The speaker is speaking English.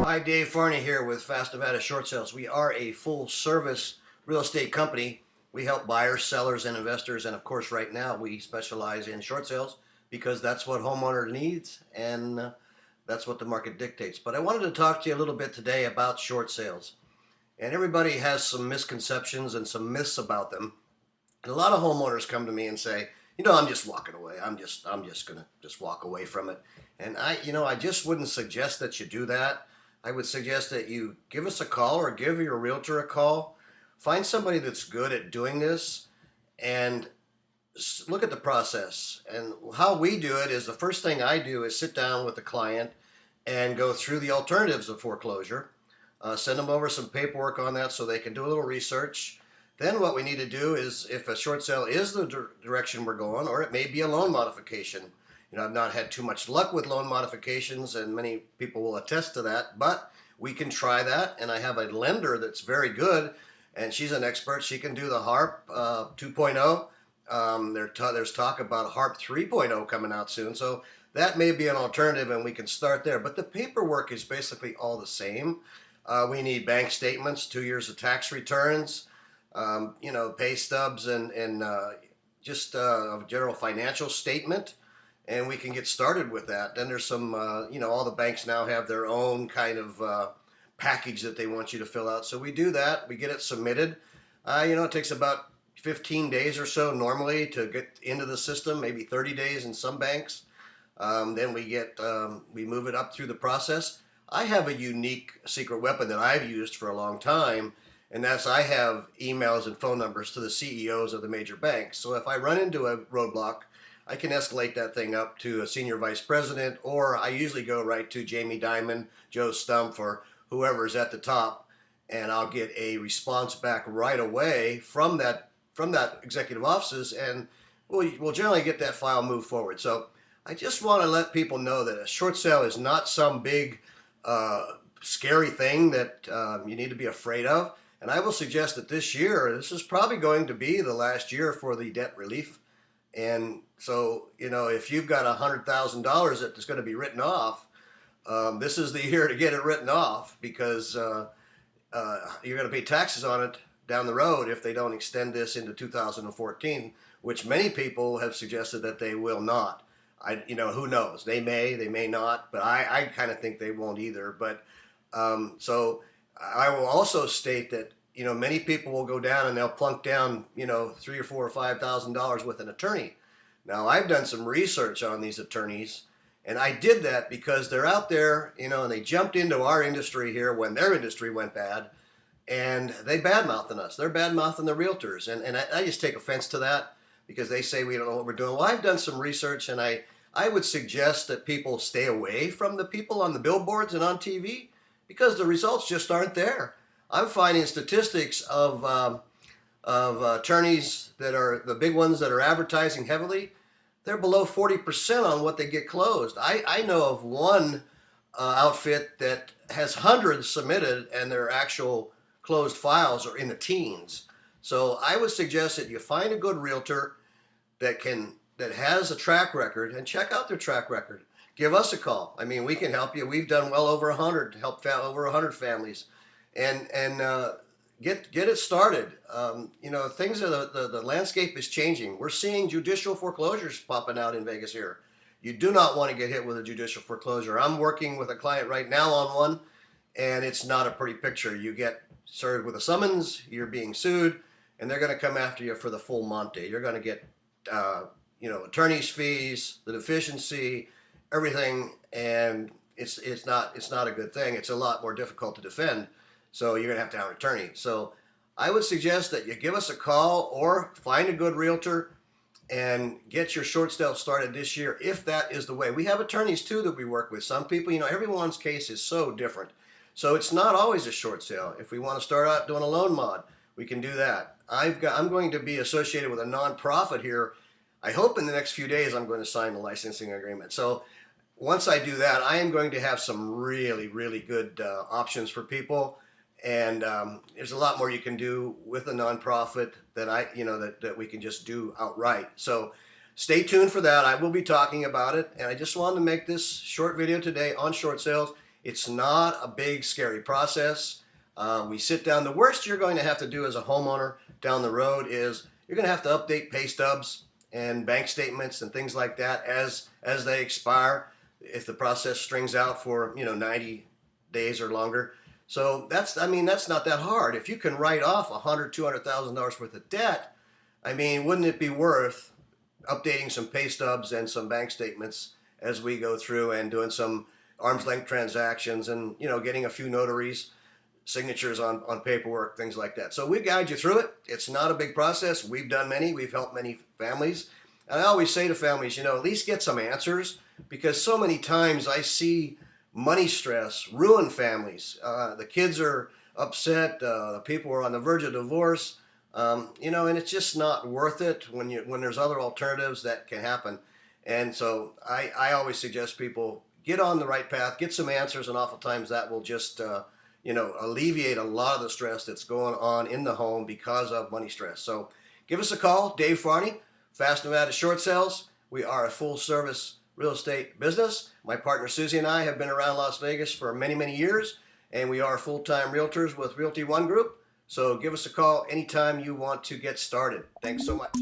Hi, Dave Farney here with Fast Nevada Short Sales. We are a full service real estate company. We help buyers, sellers, and investors. And of course, right now we specialize in short sales because that's what homeowner needs and that's what the market dictates. But I wanted to talk to you a little bit today about short sales. And everybody has some misconceptions and some myths about them. And a lot of homeowners come to me and say, I'm just walking away. I'm just gonna just walk away from it. And I just wouldn't suggest that you do that. I would suggest that you give us a call or give your realtor a call. Find somebody that's good at doing this and look at the process. And how we do it is the first thing I do is sit down with the client and go through the alternatives of foreclosure. Send them over some paperwork on that so they can do a little research. Then what we need to do is, if a short sale is the direction we're going, or it may be a loan modification. I've not had too much luck with loan modifications, and many people will attest to that, but we can try that. And I have a lender that's very good, and she's an expert. She can do the HARP 2.0. There's talk about HARP 3.0 coming out soon, so that may be an alternative, and we can start there. But the paperwork is basically all the same. We need bank statements, 2 years of tax returns, pay stubs, and just a general financial statement. And we can get started with that. Then there's some, all the banks now have their own kind of package that they want you to fill out. So we do that. We get it submitted. It takes about 15 days or so normally to get into the system, maybe 30 days in some banks. Then we move it up through the process. I have a unique secret weapon that I've used for a long time, and that's I have emails and phone numbers to the CEOs of the major banks. So if I run into a roadblock, I can escalate that thing up to a senior vice president, or I usually go right to Jamie Dimon, Joe Stumpf, or whoever's at the top, and I'll get a response back right away from that executive offices, and we'll generally get that file moved forward. So I just want to let people know that a short sale is not some big scary thing that you need to be afraid of. And I will suggest that this is probably going to be the last year for the debt relief. And so, if you've got $100,000 that is going to be written off, this is the year to get it written off, because you're going to pay taxes on it down the road if they don't extend this into 2014, which many people have suggested that they will not. Who knows? They may not, but I kind of think they won't either. But so I will also state that many people will go down and they'll plunk down $3,000 or $4,000 or $5,000 with an attorney. Now, I've done some research on these attorneys, and I did that because they're out there, and they jumped into our industry here when their industry went bad, and they bad-mouthing us. They're bad-mouthing the realtors, and I just take offense to that because they say we don't know what we're doing. Well, I've done some research, and I would suggest that people stay away from the people on the billboards and on TV because the results just aren't there. I'm finding statistics of attorneys that are the big ones that are advertising heavily. They're below 40% on what they get closed. I know of one outfit that has hundreds submitted and their actual closed files are in the teens. So I would suggest that you find a good realtor that has a track record and check out their track record. Give us a call. We can help you. We've done well over 100, helped over 100 families, and get it started. Things are the landscape is changing. We're seeing judicial foreclosures popping out in Vegas here. You do not want to get hit with a judicial foreclosure. I'm working with a client right now on one, and it's not a pretty picture. You get served with a summons, you're being sued, and they're going to come after you for the full monte. You're going to get attorney's fees, the deficiency, everything, and it's not a good thing. It's a lot more difficult to defend. So you're going to have an attorney. So I would suggest that you give us a call or find a good realtor and get your short sale started this year, if that is the way. We have attorneys too that we work with. Some people, everyone's case is so different. So it's not always a short sale. If we want to start out doing a loan mod, we can do that. I'm going to be associated with a nonprofit here. I hope in the next few days I'm going to sign the licensing agreement. So once I do that, I am going to have some really, really good options for people. And there's a lot more you can do with a nonprofit that we can just do outright. So stay tuned for that. I will be talking about it. And I just wanted to make this short video today on short sales. It's not a big, scary process. We sit down. The worst you're going to have to do as a homeowner down the road is you're going to have to update pay stubs and bank statements and things like that as they expire. If the process strings out for 90 days or longer. So that's not that hard. If you can write off $100,000-$200,000 worth of debt, wouldn't it be worth updating some pay stubs and some bank statements as we go through and doing some arm's length transactions and getting a few notaries signatures on paperwork, things like that. So we guide you through it. It's not a big process. We've done many. We've helped many families. And I always say to families, at least get some answers, because so many times I see money stress ruin families. The kids are upset. The people are on the verge of divorce. And it's just not worth it when there's other alternatives that can happen. And so I always suggest people get on the right path, get some answers, and oftentimes that will just alleviate a lot of the stress that's going on in the home because of money stress. So give us a call, Dave Farney, Fast Nevada Short Sales. We are a full service real estate business. My partner Susie and I have been around Las Vegas for many, many years, and we are full-time realtors with Realty One Group. So give us a call anytime you want to get started. Thanks so much.